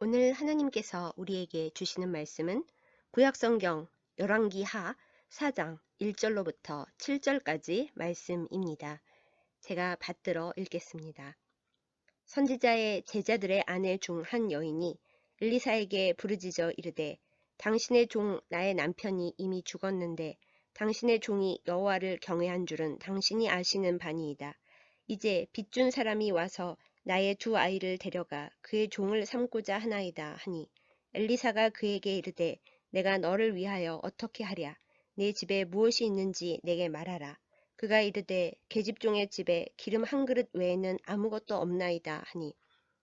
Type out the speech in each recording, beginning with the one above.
오늘 하나님께서 우리에게 주시는 말씀은 구약성경 열왕기하 4장 1절로부터 7절까지 말씀입니다. 제가 받들어 읽겠습니다. 선지자의 제자들의 아내 중 한 여인이 엘리사에게 부르짖어 이르되 당신의 종 나의 남편이 이미 죽었는데 당신의 종이 여호와를 경외한 줄은 당신이 아시는 바니이다. 이제 빚준 사람이 와서 나의 두 아이를 데려가 그의 종을 삼고자 하나이다 하니 엘리사가 그에게 이르되 내가 너를 위하여 어떻게 하랴. 내 집에 무엇이 있는지 내게 말하라. 그가 이르되 계집종의 집에 기름 한 그릇 외에는 아무것도 없나이다 하니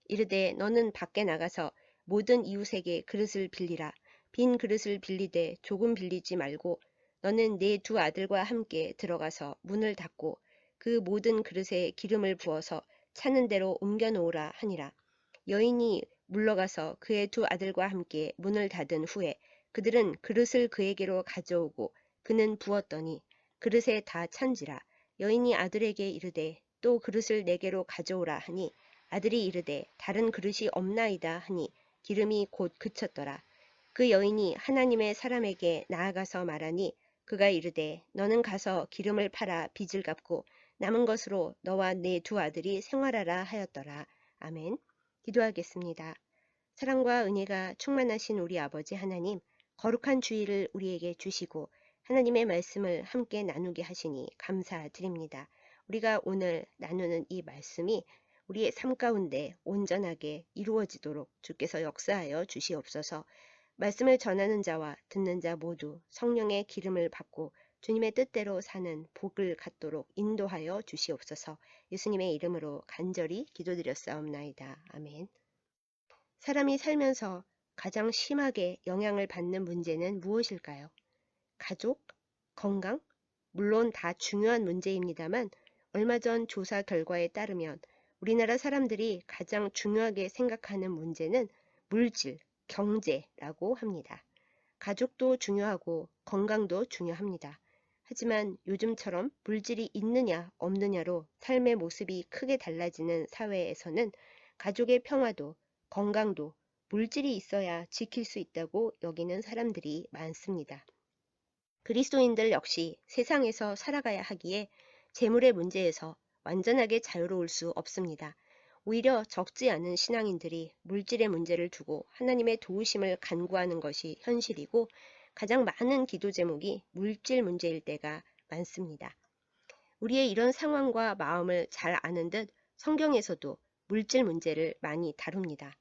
이르되 너는 밖에 나가서 모든 이웃에게 그릇을 빌리라. 빈 그릇을 빌리되 조금 빌리지 말고 너는 네 두 아들과 함께 들어가서 문을 닫고 그 모든 그릇에 기름을 부어서 차는 대로 옮겨 놓으라 하니라. 여인이 물러가서 그의 두 아들과 함께 문을 닫은 후에 그들은 그릇을 그에게로 가져오고 그는 부었더니 그릇에 다 찬지라. 여인이 아들에게 이르되 또 그릇을 내게로 가져오라 하니 아들이 이르되 다른 그릇이 없나이다 하니 기름이 곧 그쳤더라. 그 여인이 하나님의 사람에게 나아가서 말하니 그가 이르되 너는 가서 기름을 팔아 빚을 갚고 남은 것으로 너와 네 두 아들이 생활하라 하였더라. 아멘. 기도하겠습니다. 사랑과 은혜가 충만하신 우리 아버지 하나님, 거룩한 주일을 우리에게 주시고 하나님의 말씀을 함께 나누게 하시니 감사드립니다. 우리가 오늘 나누는 이 말씀이 우리의 삶 가운데 온전하게 이루어지도록 주께서 역사하여 주시옵소서. 말씀을 전하는 자와 듣는 자 모두 성령의 기름을 받고 주님의 뜻대로 사는 복을 갖도록 인도하여 주시옵소서. 예수님의 이름으로 간절히 기도드렸사옵나이다. 아멘. 사람이 살면서 가장 심하게 영향을 받는 문제는 무엇일까요? 가족? 건강? 물론 다 중요한 문제입니다만 얼마 전 조사 결과에 따르면 우리나라 사람들이 가장 중요하게 생각하는 문제는 물질, 경제라고 합니다. 가족도 중요하고 건강도 중요합니다. 하지만 요즘처럼 물질이 있느냐 없느냐로 삶의 모습이 크게 달라지는 사회에서는 가족의 평화도 건강도 물질이 있어야 지킬 수 있다고 여기는 사람들이 많습니다. 그리스도인들 역시 세상에서 살아가야 하기에 재물의 문제에서 완전하게 자유로울 수 없습니다. 오히려 적지 않은 신앙인들이 물질의 문제를 두고 하나님의 도우심을 간구하는 것이 현실이고 가장 많은 기도 제목이 물질 문제일 때가 많습니다. 우리의 이런 상황과 마음을 잘 아는 듯 성경에서도 물질 문제를 많이 다룹니다.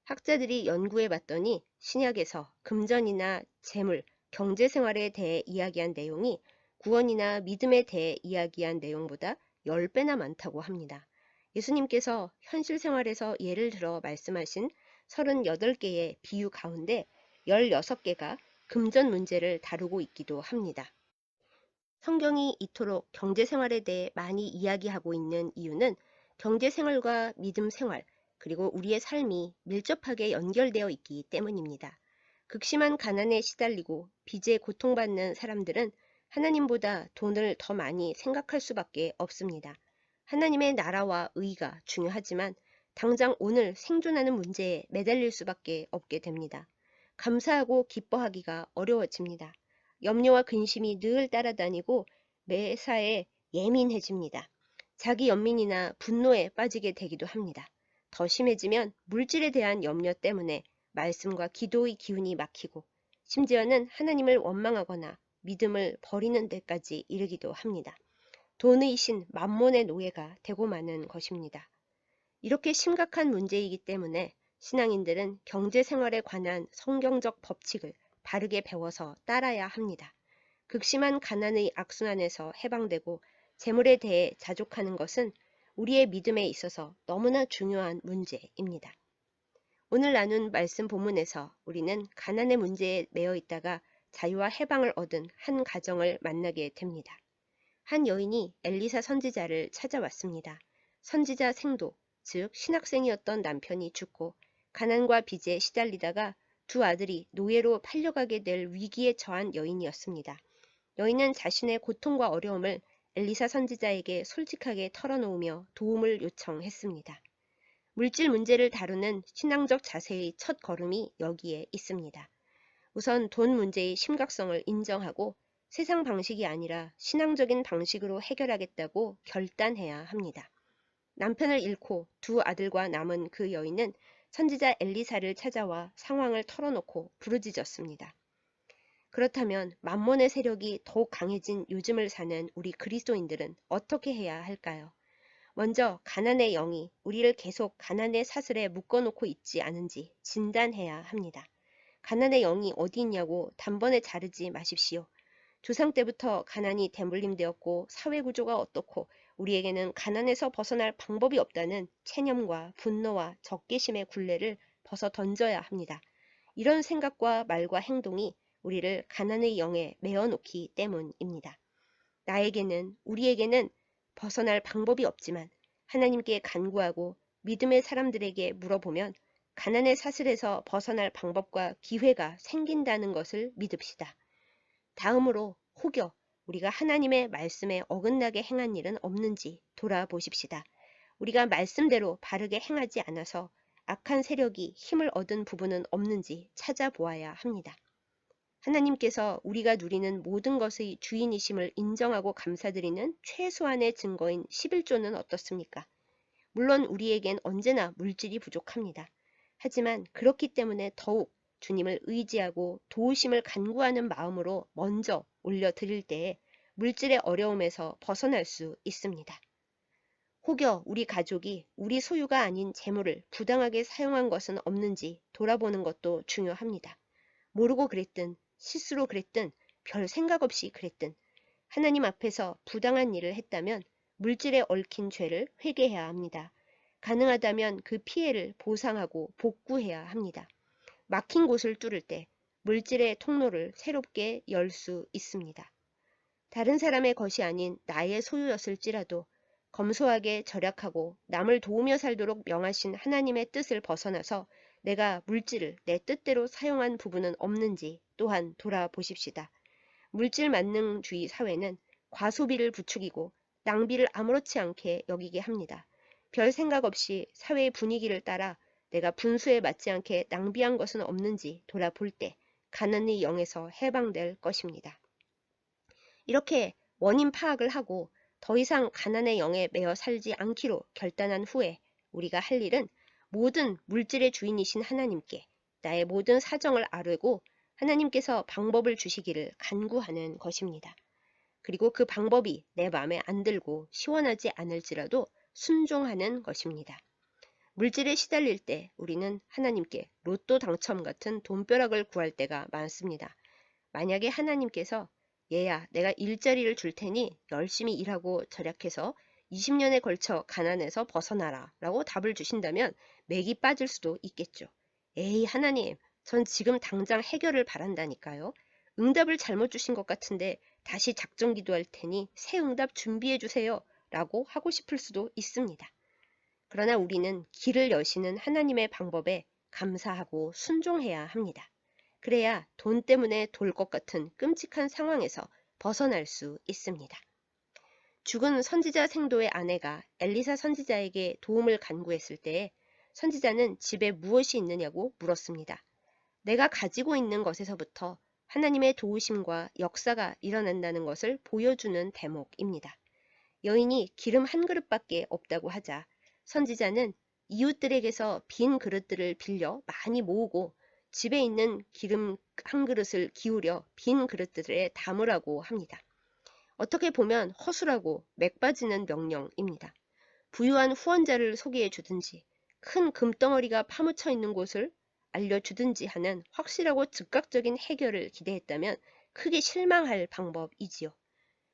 학자들이 연구해 봤더니 신약에서 금전이나 재물, 경제 생활에 대해 이야기한 내용이 구원이나 믿음에 대해 이야기한 내용보다 10배나 많다고 합니다. 예수님께서 현실 생활에서 예를 들어 말씀하신 38개의 비유 가운데 16개가 금전 문제를 다루고 있기도 합니다. 성경이 이토록 경제 생활에 대해 많이 이야기하고 있는 이유는 경제 생활과 믿음 생활, 그리고 우리의 삶이 밀접하게 연결되어 있기 때문입니다. 극심한 가난에 시달리고 빚에 고통받는 사람들은 하나님보다 돈을 더 많이 생각할 수밖에 없습니다. 하나님의 나라와 의가 중요하지만 당장 오늘 생존하는 문제에 매달릴 수밖에 없게 됩니다. 감사하고 기뻐하기가 어려워집니다. 염려와 근심이 늘 따라다니고 매사에 예민해집니다. 자기 연민이나 분노에 빠지게 되기도 합니다. 더 심해지면 물질에 대한 염려 때문에 말씀과 기도의 기운이 막히고 심지어는 하나님을 원망하거나 믿음을 버리는 데까지 이르기도 합니다. 돈의 신 만몬의 노예가 되고 마는 것입니다. 이렇게 심각한 문제이기 때문에 신앙인들은 경제 생활에 관한 성경적 법칙을 바르게 배워서 따라야 합니다. 극심한 가난의 악순환에서 해방되고 재물에 대해 자족하는 것은 우리의 믿음에 있어서 너무나 중요한 문제입니다. 오늘 나눈 말씀 본문에서 우리는 가난의 문제에 매여 있다가 자유와 해방을 얻은 한 가정을 만나게 됩니다. 한 여인이 엘리사 선지자를 찾아왔습니다. 선지자 생도, 즉 신학생이었던 남편이 죽고 가난과 빚에 시달리다가 두 아들이 노예로 팔려가게 될 위기에 처한 여인이었습니다. 여인은 자신의 고통과 어려움을 엘리사 선지자에게 솔직하게 털어놓으며 도움을 요청했습니다. 물질 문제를 다루는 신앙적 자세의 첫 걸음이 여기에 있습니다. 우선 돈 문제의 심각성을 인정하고 세상 방식이 아니라 신앙적인 방식으로 해결하겠다고 결단해야 합니다. 남편을 잃고 두 아들과 남은 그 여인은 선지자 엘리사를 찾아와 상황을 털어놓고 부르짖었습니다. 그렇다면 만몬의 세력이 더욱 강해진 요즘을 사는 우리 그리스도인들은 어떻게 해야 할까요? 먼저 가난의 영이 우리를 계속 가난의 사슬에 묶어놓고 있지 않은지 진단해야 합니다. 가난의 영이 어디 있냐고 단번에 자르지 마십시오. 조상 때부터 가난이 대물림되었고 사회구조가 어떻고 우리에게는 가난에서 벗어날 방법이 없다는 체념과 분노와 적개심의 굴레를 벗어 던져야 합니다. 이런 생각과 말과 행동이 우리를 가난의 영에 메어놓기 때문입니다. 우리에게는 벗어날 방법이 없지만 하나님께 간구하고 믿음의 사람들에게 물어보면 가난의 사슬에서 벗어날 방법과 기회가 생긴다는 것을 믿읍시다. 다음으로 혹여 우리가 하나님의 말씀에 어긋나게 행한 일은 없는지 돌아보십시다. 우리가 말씀대로 바르게 행하지 않아서 악한 세력이 힘을 얻은 부분은 없는지 찾아보아야 합니다. 하나님께서 우리가 누리는 모든 것의 주인이심을 인정하고 감사드리는 최소한의 증거인 11조는 어떻습니까? 물론 우리에겐 언제나 물질이 부족합니다. 하지만 그렇기 때문에 더욱 주님을 의지하고 도우심을 간구하는 마음으로 먼저 올려드릴 때에 물질의 어려움에서 벗어날 수 있습니다. 혹여 우리 가족이 우리 소유가 아닌 재물을 부당하게 사용한 것은 없는지 돌아보는 것도 중요합니다. 모르고 그랬든 실수로 그랬든 별 생각 없이 그랬든 하나님 앞에서 부당한 일을 했다면 물질에 얽힌 죄를 회개해야 합니다. 가능하다면 그 피해를 보상하고 복구해야 합니다. 막힌 곳을 뚫을 때 물질의 통로를 새롭게 열 수 있습니다. 다른 사람의 것이 아닌 나의 소유였을지라도 검소하게 절약하고 남을 도우며 살도록 명하신 하나님의 뜻을 벗어나서 내가 물질을 내 뜻대로 사용한 부분은 없는지 또한 돌아보십시다. 물질 만능주의 사회는 과소비를 부추기고 낭비를 아무렇지 않게 여기게 합니다. 별 생각 없이 사회의 분위기를 따라 내가 분수에 맞지 않게 낭비한 것은 없는지 돌아볼 때 가난의 영에서 해방될 것입니다. 이렇게 원인 파악을 하고 더 이상 가난의 영에 매여 살지 않기로 결단한 후에 우리가 할 일은 모든 물질의 주인이신 하나님께 나의 모든 사정을 아뢰고 하나님께서 방법을 주시기를 간구하는 것입니다. 그리고 그 방법이 내 마음에 안 들고 시원하지 않을지라도 순종하는 것입니다. 물질에 시달릴 때 우리는 하나님께 로또 당첨 같은 돈벼락을 구할 때가 많습니다. 만약에 하나님께서 얘야 내가 일자리를 줄 테니 열심히 일하고 절약해서 20년에 걸쳐 가난에서 벗어나라 라고 답을 주신다면 맥이 빠질 수도 있겠죠. 에이 하나님 전 지금 당장 해결을 바란다니까요. 응답을 잘못 주신 것 같은데 다시 작정 기도할 테니 새 응답 준비해 주세요 라고 하고 싶을 수도 있습니다. 그러나 우리는 길을 여시는 하나님의 방법에 감사하고 순종해야 합니다. 그래야 돈 때문에 돌 것 같은 끔찍한 상황에서 벗어날 수 있습니다. 죽은 선지자 생도의 아내가 엘리사 선지자에게 도움을 간구했을 때에 선지자는 집에 무엇이 있느냐고 물었습니다. 내가 가지고 있는 것에서부터 하나님의 도우심과 역사가 일어난다는 것을 보여주는 대목입니다. 여인이 기름 한 그릇밖에 없다고 하자 선지자는 이웃들에게서 빈 그릇들을 빌려 많이 모으고 집에 있는 기름 한 그릇을 기울여 빈 그릇들에 담으라고 합니다. 어떻게 보면 허술하고 맥 빠지는 명령입니다. 부유한 후원자를 소개해 주든지 큰 금덩어리가 파묻혀 있는 곳을 알려주든지 하는 확실하고 즉각적인 해결을 기대했다면 크게 실망할 방법이지요.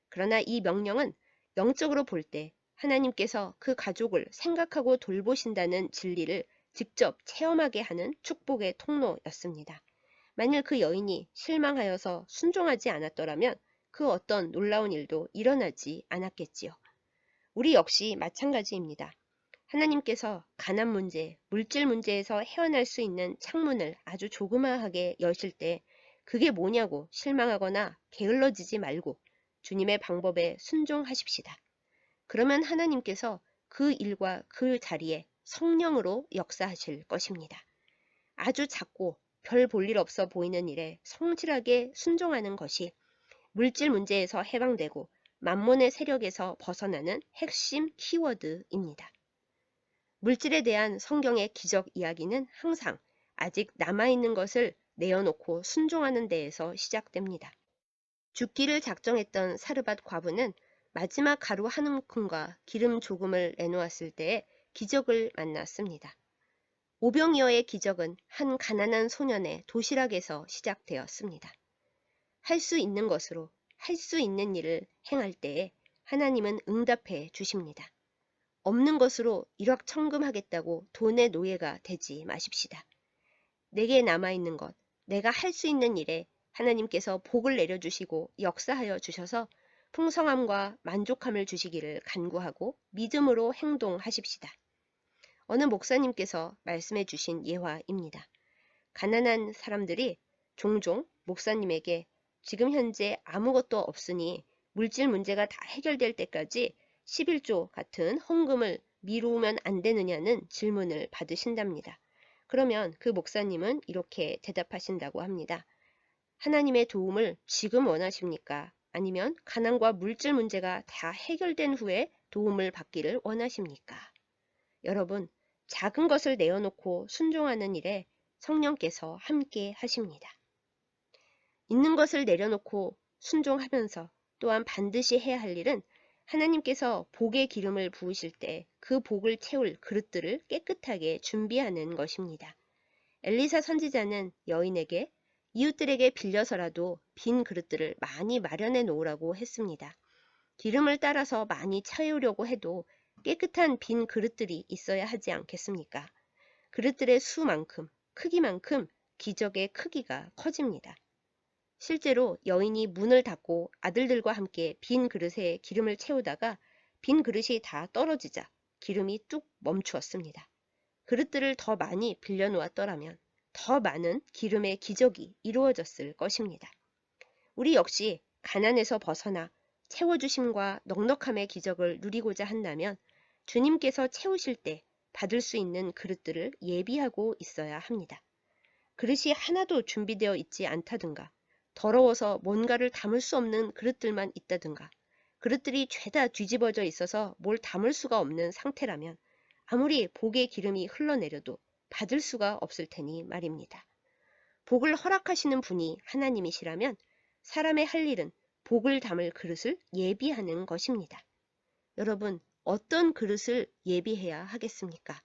그러나 이 명령은 영적으로 볼 때 하나님께서 그 가족을 생각하고 돌보신다는 진리를 직접 체험하게 하는 축복의 통로였습니다. 만일 그 여인이 실망하여서 순종하지 않았더라면 그 어떤 놀라운 일도 일어나지 않았겠지요. 우리 역시 마찬가지입니다. 하나님께서 가난 문제, 물질 문제에서 헤어날 수 있는 창문을 아주 조그마하게 여실 때 그게 뭐냐고 실망하거나 게을러지지 말고 주님의 방법에 순종하십시다. 그러면 하나님께서 그 일과 그 자리에 성령으로 역사하실 것입니다. 아주 작고 별 볼일 없어 보이는 일에 성실하게 순종하는 것이 물질 문제에서 해방되고 만몬의 세력에서 벗어나는 핵심 키워드입니다. 물질에 대한 성경의 기적 이야기는 항상 아직 남아있는 것을 내어놓고 순종하는 데에서 시작됩니다. 죽기를 작정했던 사르밧 과부는 마지막 가루 한 움큼과 기름 조금을 내놓았을 때에 기적을 만났습니다. 오병이어의 기적은 한 가난한 소년의 도시락에서 시작되었습니다. 할 수 있는 것으로 할 수 있는 일을 행할 때에 하나님은 응답해 주십니다. 없는 것으로 일확천금하겠다고 돈의 노예가 되지 마십시다. 내게 남아있는 것, 내가 할 수 있는 일에 하나님께서 복을 내려주시고 역사하여 주셔서 풍성함과 만족함을 주시기를 간구하고 믿음으로 행동하십시다. 어느 목사님께서 말씀해 주신 예화입니다. 가난한 사람들이 종종 목사님에게 지금 현재 아무것도 없으니 물질 문제가 다 해결될 때까지 11조 같은 헌금을 미루면 안 되느냐는 질문을 받으신답니다. 그러면 그 목사님은 이렇게 대답하신다고 합니다. 하나님의 도움을 지금 원하십니까? 아니면 가난과 물질 문제가 다 해결된 후에 도움을 받기를 원하십니까? 여러분, 작은 것을 내어놓고 순종하는 일에 성령께서 함께 하십니다. 있는 것을 내려놓고 순종하면서 또한 반드시 해야 할 일은 하나님께서 복의 기름을 부으실 때 그 복을 채울 그릇들을 깨끗하게 준비하는 것입니다. 엘리사 선지자는 여인에게 이웃들에게 빌려서라도 빈 그릇들을 많이 마련해 놓으라고 했습니다. 기름을 따라서 많이 채우려고 해도 깨끗한 빈 그릇들이 있어야 하지 않겠습니까? 그릇들의 수만큼, 크기만큼 기적의 크기가 커집니다. 실제로 여인이 문을 닫고 아들들과 함께 빈 그릇에 기름을 채우다가 빈 그릇이 다 떨어지자 기름이 뚝 멈추었습니다. 그릇들을 더 많이 빌려놓았더라면 더 많은 기름의 기적이 이루어졌을 것입니다. 우리 역시 가난에서 벗어나 채워주심과 넉넉함의 기적을 누리고자 한다면 주님께서 채우실 때 받을 수 있는 그릇들을 예비하고 있어야 합니다. 그릇이 하나도 준비되어 있지 않다든가 더러워서 뭔가를 담을 수 없는 그릇들만 있다든가 그릇들이 죄다 뒤집어져 있어서 뭘 담을 수가 없는 상태라면 아무리 복의 기름이 흘러내려도 받을 수가 없을 테니 말입니다. 복을 허락하시는 분이 하나님이시라면 사람의 할 일은 복을 담을 그릇을 예비하는 것입니다. 여러분, 어떤 그릇을 예비해야 하겠습니까?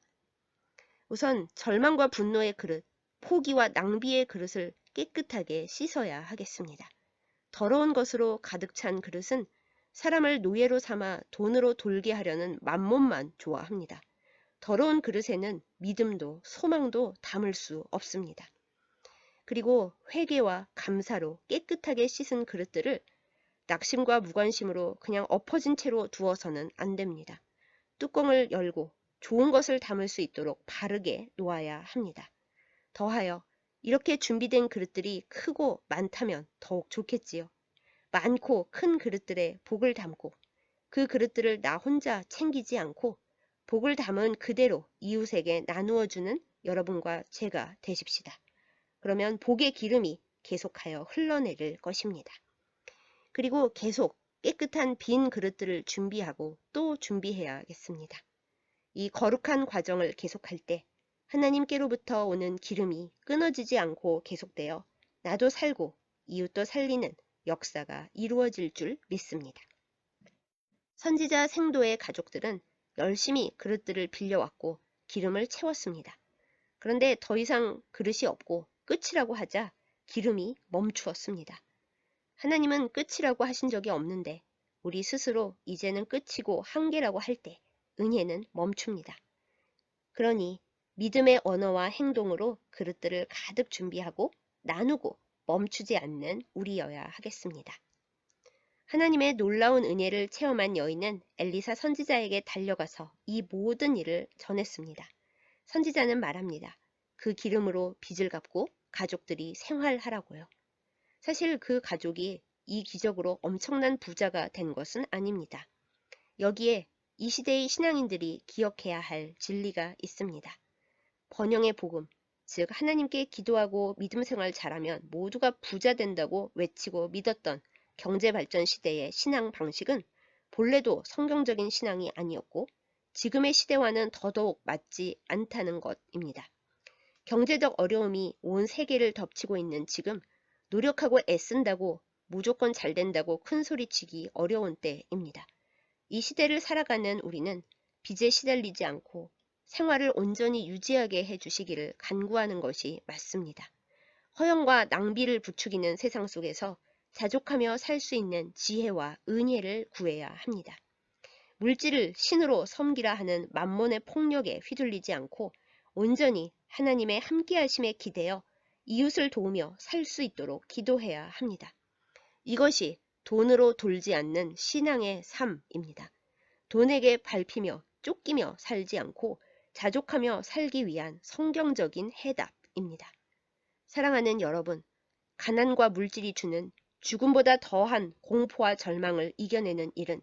우선 절망과 분노의 그릇, 포기와 낭비의 그릇을 깨끗하게 씻어야 하겠습니다. 더러운 것으로 가득 찬 그릇은 사람을 노예로 삼아 돈으로 돌게 하려는 만몬만 좋아합니다. 더러운 그릇에는 믿음도 소망도 담을 수 없습니다. 그리고 회개와 감사로 깨끗하게 씻은 그릇들을 낙심과 무관심으로 그냥 엎어진 채로 두어서는 안 됩니다. 뚜껑을 열고 좋은 것을 담을 수 있도록 바르게 놓아야 합니다. 더하여 이렇게 준비된 그릇들이 크고 많다면 더욱 좋겠지요. 많고 큰 그릇들에 복을 담고 그 그릇들을 나 혼자 챙기지 않고 복을 담은 그대로 이웃에게 나누어주는 여러분과 제가 되십시다. 그러면 복의 기름이 계속하여 흘러내릴 것입니다. 그리고 계속 깨끗한 빈 그릇들을 준비하고 또 준비해야겠습니다. 이 거룩한 과정을 계속할 때 하나님께로부터 오는 기름이 끊어지지 않고 계속되어 나도 살고 이웃도 살리는 역사가 이루어질 줄 믿습니다. 선지자 생도의 가족들은 열심히 그릇들을 빌려왔고 기름을 채웠습니다. 그런데 더 이상 그릇이 없고 끝이라고 하자 기름이 멈추었습니다. 하나님은 끝이라고 하신 적이 없는데 우리 스스로 이제는 끝이고 한계라고 할 때 은혜는 멈춥니다. 그러니 믿음의 언어와 행동으로 그릇들을 가득 준비하고 나누고 멈추지 않는 우리여야 하겠습니다. 하나님의 놀라운 은혜를 체험한 여인은 엘리사 선지자에게 달려가서 이 모든 일을 전했습니다. 선지자는 말합니다. 그 기름으로 빚을 갚고 가족들이 생활하라고요. 사실 그 가족이 이 기적으로 엄청난 부자가 된 것은 아닙니다. 여기에 이 시대의 신앙인들이 기억해야 할 진리가 있습니다. 번영의 복음, 즉 하나님께 기도하고 믿음 생활 잘하면 모두가 부자 된다고 외치고 믿었던 경제발전 시대의 신앙 방식은 본래도 성경적인 신앙이 아니었고 지금의 시대와는 더더욱 맞지 않다는 것입니다. 경제적 어려움이 온 세계를 덮치고 있는 지금 노력하고 애쓴다고 무조건 잘 된다고 큰소리치기 어려운 때입니다. 이 시대를 살아가는 우리는 빚에 시달리지 않고 생활을 온전히 유지하게 해주시기를 간구하는 것이 맞습니다. 허영과 낭비를 부추기는 세상 속에서 자족하며 살 수 있는 지혜와 은혜를 구해야 합니다. 물질을 신으로 섬기라 하는 만몬의 폭력에 휘둘리지 않고 온전히 하나님의 함께하심에 기대어 이웃을 도우며 살 수 있도록 기도해야 합니다. 이것이 돈으로 돌지 않는 신앙의 삶입니다. 돈에게 밟히며 쫓기며 살지 않고 자족하며 살기 위한 성경적인 해답입니다. 사랑하는 여러분, 가난과 물질이 주는 죽음보다 더한 공포와 절망을 이겨내는 일은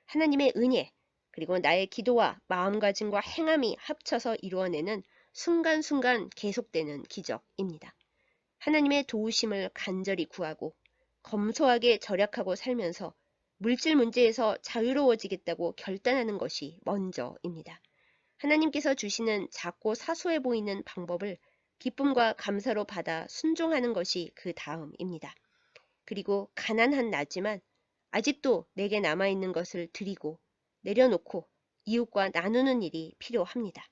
하나님의 은혜, 그리고 나의 기도와 마음가짐과 행함이 합쳐서 이루어내는 순간순간 계속되는 기적입니다. 하나님의 도우심을 간절히 구하고 검소하게 절약하고 살면서 물질 문제에서 자유로워지겠다고 결단하는 것이 먼저입니다. 하나님께서 주시는 작고 사소해 보이는 방법을 기쁨과 감사로 받아 순종하는 것이 그 다음입니다. 그리고 가난한 나지만 아직도 내게 남아있는 것을 드리고 내려놓고 이웃과 나누는 일이 필요합니다.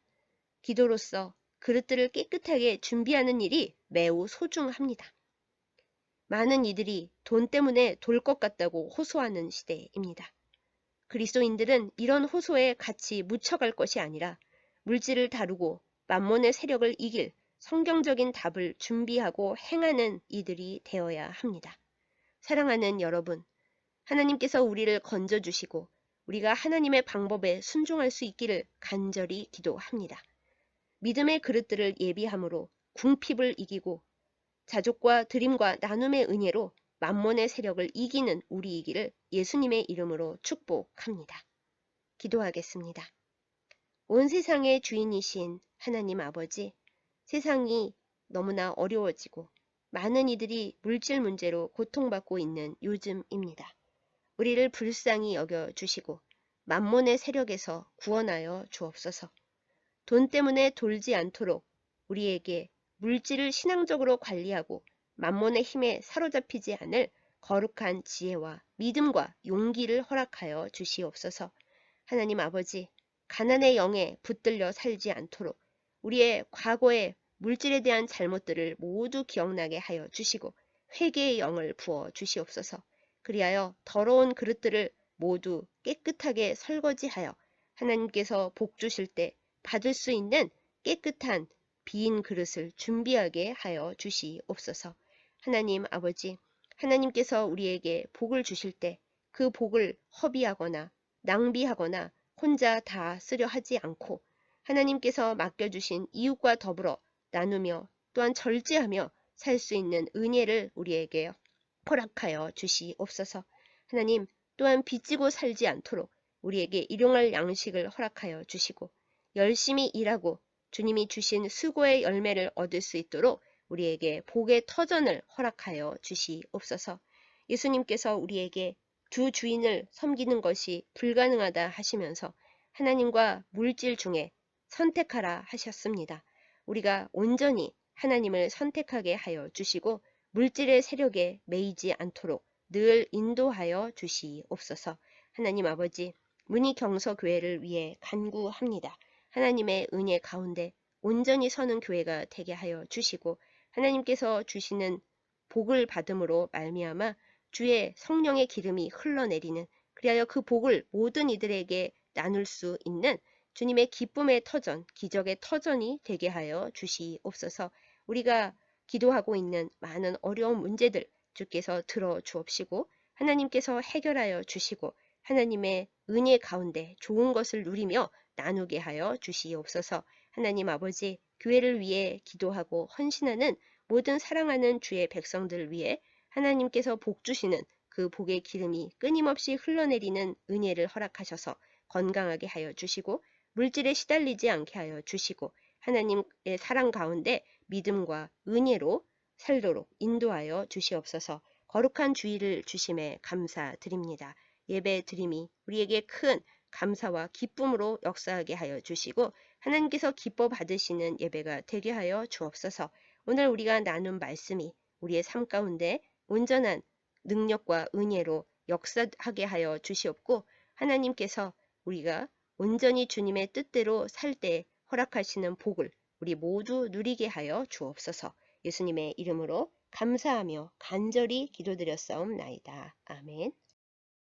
기도로서 그릇들을 깨끗하게 준비하는 일이 매우 소중합니다. 많은 이들이 돈 때문에 돌 것 같다고 호소하는 시대입니다. 그리스도인들은 이런 호소에 같이 묻혀갈 것이 아니라 물질을 다루고 만몬의 세력을 이길 성경적인 답을 준비하고 행하는 이들이 되어야 합니다. 사랑하는 여러분, 하나님께서 우리를 건져주시고 우리가 하나님의 방법에 순종할 수 있기를 간절히 기도합니다. 믿음의 그릇들을 예비함으로 궁핍을 이기고 자족과 드림과 나눔의 은혜로 만몬의 세력을 이기는 우리이기를 예수님의 이름으로 축복합니다. 기도하겠습니다. 온 세상의 주인이신 하나님 아버지, 세상이 너무나 어려워지고 많은 이들이 물질 문제로 고통받고 있는 요즘입니다. 우리를 불쌍히 여겨주시고 만몬의 세력에서 구원하여 주옵소서. 돈 때문에 돌지 않도록 우리에게 물질을 신앙적으로 관리하고 만몬의 힘에 사로잡히지 않을 거룩한 지혜와 믿음과 용기를 허락하여 주시옵소서. 하나님 아버지, 가난의 영에 붙들려 살지 않도록 우리의 과거의 물질에 대한 잘못들을 모두 기억나게 하여 주시고 회개의 영을 부어 주시옵소서. 그리하여 더러운 그릇들을 모두 깨끗하게 설거지하여 하나님께서 복 주실 때 받을 수 있는 깨끗한 빈 그릇을 준비하게 하여 주시옵소서. 하나님 아버지, 하나님께서 우리에게 복을 주실 때 그 복을 허비하거나 낭비하거나 혼자 다 쓰려 하지 않고 하나님께서 맡겨주신 이웃과 더불어 나누며 또한 절제하며 살 수 있는 은혜를 우리에게 허락하여 주시옵소서. 하나님, 또한 빚지고 살지 않도록 우리에게 일용할 양식을 허락하여 주시고 열심히 일하고 주님이 주신 수고의 열매를 얻을 수 있도록 우리에게 복의 터전을 허락하여 주시옵소서. 예수님께서 우리에게 두 주인을 섬기는 것이 불가능하다 하시면서 하나님과 물질 중에 선택하라 하셨습니다. 우리가 온전히 하나님을 선택하게 하여 주시고 물질의 세력에 매이지 않도록 늘 인도하여 주시옵소서. 하나님 아버지, 문희경서교회를 위해 간구합니다. 하나님의 은혜 가운데 온전히 서는 교회가 되게 하여 주시고 하나님께서 주시는 복을 받음으로 말미암아 주의 성령의 기름이 흘러내리는, 그리하여 그 복을 모든 이들에게 나눌 수 있는 주님의 기쁨의 터전, 기적의 터전이 되게 하여 주시옵소서. 우리가 기도하고 있는 많은 어려운 문제들 주께서 들어 주옵시고 하나님께서 해결하여 주시고 하나님의 은혜 가운데 좋은 것을 누리며 나누게 하여 주시옵소서. 하나님 아버지, 교회를 위해 기도하고 헌신하는 모든 사랑하는 주의 백성들 위해 하나님께서 복 주시는 그 복의 기름이 끊임없이 흘러내리는 은혜를 허락하셔서 건강하게 하여 주시고 물질에 시달리지 않게 하여 주시고 하나님의 사랑 가운데 믿음과 은혜로 살도록 인도하여 주시옵소서. 거룩한 주의를 주심에 감사드립니다. 예배 드림이 우리에게 큰 감사와 기쁨으로 역사하게 하여 주시고 하나님께서 기뻐 받으시는 예배가 되게 하여 주옵소서. 오늘 우리가 나눈 말씀이 우리의 삶 가운데 온전한 능력과 은혜로 역사하게 하여 주시옵고 하나님께서 우리가 온전히 주님의 뜻대로 살 때 허락하시는 복을 우리 모두 누리게 하여 주옵소서. 예수님의 이름으로 감사하며 간절히 기도드렸사옵나이다. 아멘.